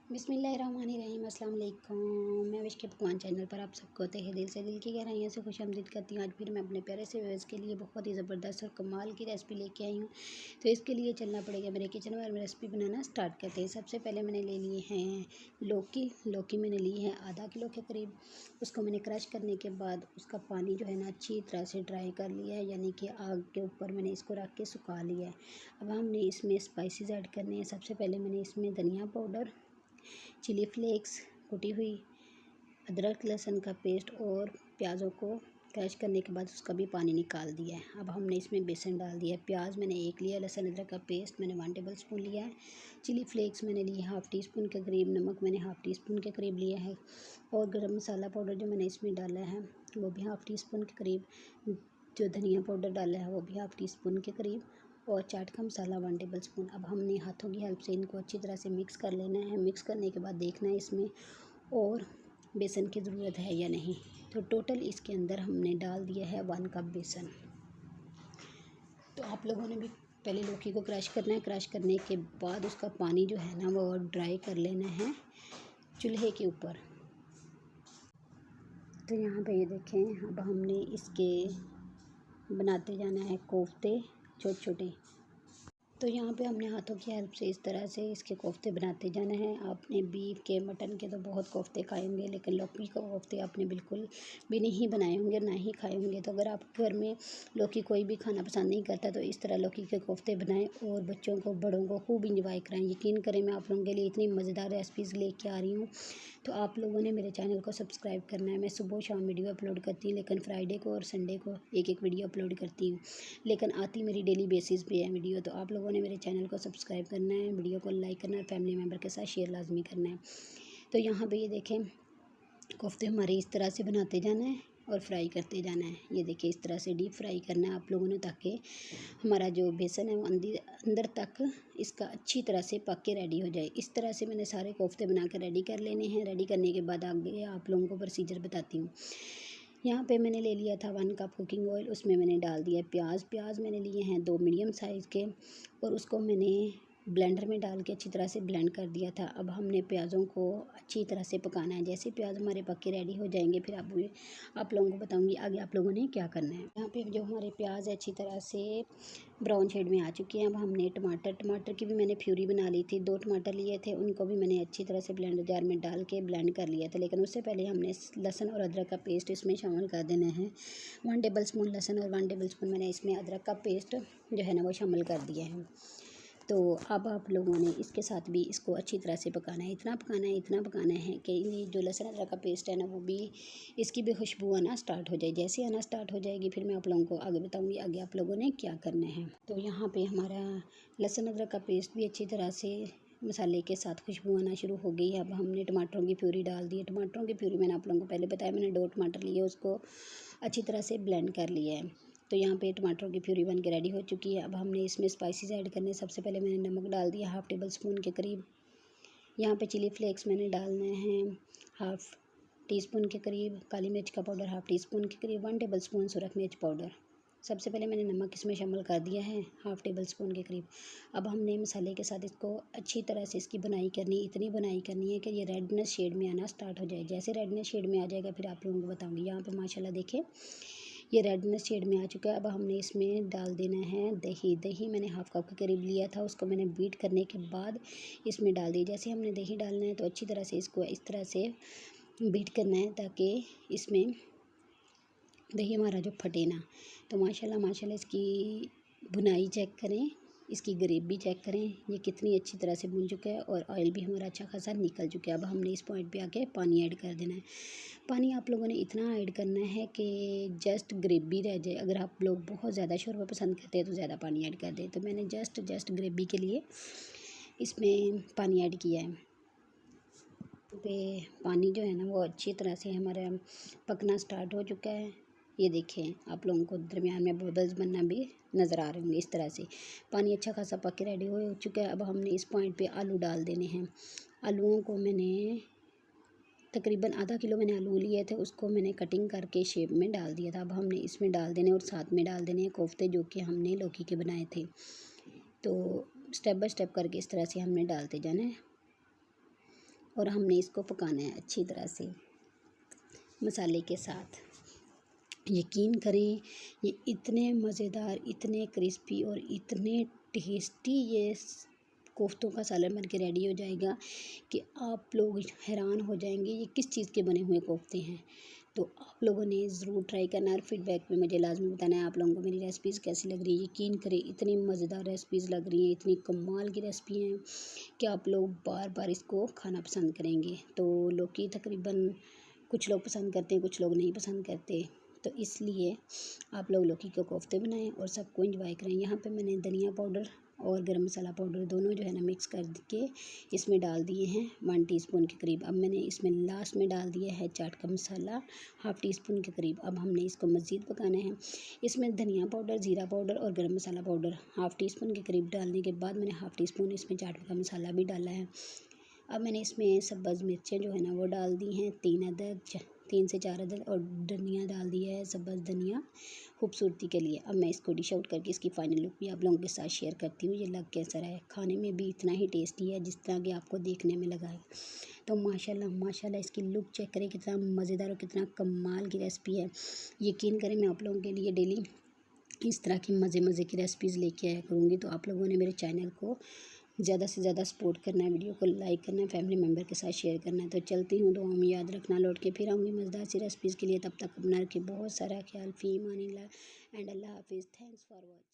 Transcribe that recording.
बिस्मिल्लाहिर्रहमानिर्रहीम अस्सलाम वालेकुम। मैं विश के पकवान चैनल पर आप सबको तहे दिल से दिल की गहराइयों से खुशामदीद करती हूँ। आज फिर मैं अपने प्यारे से व्यूअर्स के लिए बहुत ही ज़बरदस्त और कमाल की रेसिपी लेके आई हूँ। तो इसके लिए चलना पड़ेगा मेरे किचन में और रेसिपी बनाना स्टार्ट करते हैं। सबसे पहले मैंने ले लिए हैं लौकी मैंने ली है आधा किलो के करीब। उसको मैंने क्रश करने के बाद उसका पानी जो है ना अच्छी तरह से ड्राई कर लिया है, यानी कि आग के ऊपर मैंने इसको रख के सुखा लिया है। अब हमने इसमें स्पाइसेस ऐड करने हैं। सबसे पहले मैंने इसमें धनिया पाउडर, चिली फ्लेक्स, कुटी हुई अदरक लहसुन का पेस्ट और प्याज़ों को क्रश करने के बाद उसका भी पानी निकाल दिया है। अब हमने इसमें बेसन डाल दिया है। प्याज मैंने एक लिया, लहसुन अदरक का पेस्ट मैंने 1 टेबल स्पून लिया है, चिली फ्लेक्स मैंने लिए हाफ़ टी स्पून के करीब, नमक मैंने हाफ़ टी स्पून के करीब लिया है और गरम मसाला पाउडर जो मैंने इसमें डाला है वो भी हाफ़ टी स्पून के करीब, जो धनिया पाउडर डाला है वो भी हाफ़ टी स्पून के करीब और चाट का मसाला 1 टेबल स्पून। अब हमने हाथों की हेल्प से इनको अच्छी तरह से मिक्स कर लेना है। मिक्स करने के बाद देखना है इसमें और बेसन की ज़रूरत है या नहीं। तो टोटल इसके अंदर हमने डाल दिया है 1 कप बेसन। तो आप लोगों ने भी पहले लौकी को क्रश करना है। क्रश करने के बाद उसका पानी जो है ना वो ड्राई कर लेना है चूल्हे के ऊपर। तो यहाँ पे ये देखें, अब हमने इसके बनाते जाना है कोफ्ते छोटे छोटे। तो यहाँ पे हमने हाथों की हेल्प से इस तरह से इसके कोफ्ते बनाते जाना है। आपने बीफ के, मटन के तो बहुत कोफ्ते खाए होंगे, लेकिन लौकी के कोफ्ते आपने बिल्कुल भी नहीं बनाए होंगे, ना ही खाए होंगे। तो अगर आप घर में लौकी कोई भी खाना पसंद नहीं करता तो इस तरह लौकी के कोफ्ते बनाएं और बच्चों को, बड़ों को खूब इंजॉय कराएं। यकीन करें, मैं आप लोगों के लिए इतनी मज़ेदार रेसिपीज़ लेके आ रही हूँ। तो आप लोगों ने मेरे चैनल को सब्सक्राइब करना है। मैं सुबह शाम वीडियो अपलोड करती हूँ, लेकिन फ्राइडे को और संडे को एक वीडियो अपलोड करती हूँ, लेकिन आती मेरी डेली बेसिस पे है वीडियो। तो आप लोगों ने मेरे चैनल को सब्सक्राइब करना है, वीडियो को लाइक करना है, फैमिली मेम्बर के साथ शेयर लाजमी करना है। तो यहाँ पे ये देखें, कोफ्ते हमारे इस तरह से बनाते जाना है और फ्राई करते जाना है। ये देखिए, इस तरह से डीप फ्राई करना है आप लोगों ने, ताकि हमारा जो बेसन है वो अंदर तक इसका अच्छी तरह से पक के रेडी हो जाए। इस तरह से मैंने सारे कोफ्ते बना कर रेडी कर लेने हैं। रेडी करने के बाद आगे आप लोगों को प्रोसीजर बताती हूँ। यहाँ पे मैंने ले लिया था 1 कप कुकिंग ऑयल, उसमें मैंने डाल दिया प्याज मैंने लिए हैं 2 मीडियम साइज़ के और उसको मैंने ब्लेंडर में डाल के अच्छी तरह से ब्लेंड कर दिया था। अब हमने प्याज़ों को अच्छी तरह से पकाना है। जैसे प्याज हमारे पक के रेडी हो जाएंगे फिर आप लोगों को बताऊंगी आगे आप लोगों ने क्या करना है। यहाँ पे जो हमारे प्याज अच्छी तरह से ब्राउन शेड में आ चुके हैं। अब हमने टमाटर की भी मैंने प्यूरी बना ली थी। 2 टमाटर लिए थे, उनको भी मैंने अच्छी तरह से ब्लेंडर जार में डाल के ब्लेंड कर लिया था। लेकिन उससे पहले हमने लहसुन और अदरक का पेस्ट इसमें शामिल कर देना है। 1 टेबल स्पून लहसुन और 1 टेबल स्पून मैंने इसमें अदरक का पेस्ट जो है ना वो शामिल कर दिया है। तो अब आप लोगों ने इसके साथ भी इसको अच्छी तरह से पकाना है। इतना पकाना है कि ये जो लहसुन अदरक का पेस्ट है ना वो भी, इसकी भी खुशबू आना स्टार्ट हो जाए। जैसे आना स्टार्ट हो जाएगी फिर मैं आप लोगों को आगे बताऊंगी आगे आप लोगों ने क्या करना है। तो यहाँ पे हमारा लहसुन अदरक का पेस्ट भी अच्छी तरह से मसाले के साथ खुशबू आना शुरू हो गई है। अब हमने टमाटरों की प्यूरी डाल दी है। टमाटरों की प्यूरी मैंने आप लोगों को पहले बताया, मैंने 2 टमाटर लिए, उसको अच्छी तरह से ब्लेंड कर लिया है। तो यहाँ पे टमाटरों की प्यूरी बन के रेडी हो चुकी है। अब हमने इसमें स्पाइसेस ऐड करने। सबसे पहले मैंने नमक डाल दिया हाफ़ टेबल स्पून के करीब। यहाँ पे चिली फ्लेक्स मैंने डालना है हाफ़ टी स्पून के करीब, काली मिर्च का पाउडर हाफ़ टी स्पून के करीब, 1 टेबल स्पून सुरख मिर्च पाउडर। सबसे पहले मैंने नमक इसमें शामिल कर दिया है हाफ़ टेबल स्पून के करीब। अब हमने मसाले के साथ इसको अच्छी तरह से इसकी बुनाई करनी, इतनी बुनाई करनी है कि ये रेडनेस शेड में आना स्टार्ट हो जाए। जैसे रेडनेस शेड में आ जाएगा फिर आप लोगों को बताऊँगी। यहाँ पर माशाल्लाह देखें ये रेडनेस शेड में आ चुका है। अब हमने इसमें डाल देना है दही मैंने हाफ़ कप के करीब लिया था, उसको मैंने बीट करने के बाद इसमें डाल दिया। जैसे हमने दही डालना है तो अच्छी तरह से इसको इस तरह से बीट करना है ताकि इसमें दही हमारा जो फटे ना। तो माशाल्लाह इसकी बुनाई चेक करें, इसकी ग्रेवी चेक करें, ये कितनी अच्छी तरह से भुन चुका है और ऑयल भी हमारा अच्छा खासा निकल चुका है। अब हमने इस पॉइंट पे आके पानी ऐड कर देना है। पानी आप लोगों ने इतना ऐड करना है कि जस्ट ग्रेवी रह जाए। अगर आप लोग बहुत ज़्यादा शोरबा पसंद करते हैं तो ज़्यादा पानी ऐड कर दें। तो मैंने जस्ट ग्रेवी के लिए इसमें पानी ऐड किया है। पे पानी जो है ना वो अच्छी तरह से हमारा पकना स्टार्ट हो चुका है। ये देखें, आप लोगों को दरमियान में बबल्स बनना भी नज़र आ रहे होंगे। इस तरह से पानी अच्छा खासा पक के रेडी हो चुका है। अब हमने इस पॉइंट पे आलू डाल देने हैं। आलूओं को मैंने तकरीबन आधा किलो मैंने आलू लिए थे, उसको मैंने कटिंग करके शेप में डाल दिया था। अब हमने इसमें डाल देने और साथ में डाल देने हैं कोफ्ते जो कि हमने लौकी के बनाए थे। तो स्टेप बाय स्टेप करके इस तरह से हमने डालते जाना है। और हमने इसको पकाना है अच्छी तरह से मसाले के साथ। यकीन करें ये इतने मज़ेदार, इतने क्रिस्पी और इतने टेस्टी ये कोफ्तों का सालन बन के रेडी हो जाएगा कि आप लोग हैरान हो जाएंगे ये किस चीज़ के बने हुए कोफ्ते हैं। तो आप लोगों ने ज़रूर ट्राई करना और फीडबैक में मुझे लाजमी बताना है आप लोगों को मेरी रेसिपीज़ कैसी लग रही है। यकीन करें इतनी मज़ेदार रेसिपीज़ लग रही हैं, इतनी कमाल की रेसिपी हैं कि आप लोग बार बार इसको खाना पसंद करेंगे। तो लौकी तकरीबन कुछ लोग पसंद करते हैं, कुछ लोग नहीं पसंद करते, तो इसलिए आप लोग लौकी के कोफ्ते बनाएं और सबको एंजॉय करें। यहाँ पे मैंने धनिया पाउडर और गरम मसाला पाउडर दोनों जो है ना मिक्स कर के इसमें डाल दिए हैं 1 टीस्पून के करीब। अब मैंने इसमें लास्ट में डाल दिया है चाट का मसाला 1/2 टीस्पून के करीब। अब हमने इसको मज़ीद पकाना है। इसमें धनिया पाउडर, ज़ीरा पाउडर और गरम मसाला पाउडर 1/2 टीस्पून के करीब डालने के बाद मैंने 1/2 टीस्पून इसमें चाट का मसाला भी डाला है। अब मैंने इसमें सब्ज़ मिर्चें जो है ना वो डाल दी हैं 3 से 4 अदद, और धनिया डाल दिया है सब्ज़ धनिया खूबसूरती के लिए। अब मैं इसको डिश आउट करके इसकी फ़ाइनल लुक भी आप लोगों के साथ शेयर करती हूँ। ये लग कैसा रहा है, खाने में भी इतना ही टेस्टी है जिस तरह कि आपको देखने में लगा है। तो माशाल्लाह माशाल्लाह इसकी लुक चेक करें कितना मज़ेदार और कितना कमाल की रेसिपी है। यकीन करें मैं आप लोगों के लिए डेली इस तरह की मज़े की रेसिपीज़ लेके आया करूँगी। तो आप लोगों ने मेरे चैनल को ज़्यादा से ज़्यादा सपोर्ट करना है, वीडियो को लाइक करना है, फैमिली मेम्बर के साथ शेयर करना है। तो चलती हूँ, दुआ में याद रखना, लौट के फिर आऊँगी मज़ेदार सी रेसिपीज़ के लिए। तब तक अपना रखिए बहुत सारा ख्याल। फ़ी अमानिल्लाह एंड अल्लाह हाफिज़। Thanks for watching.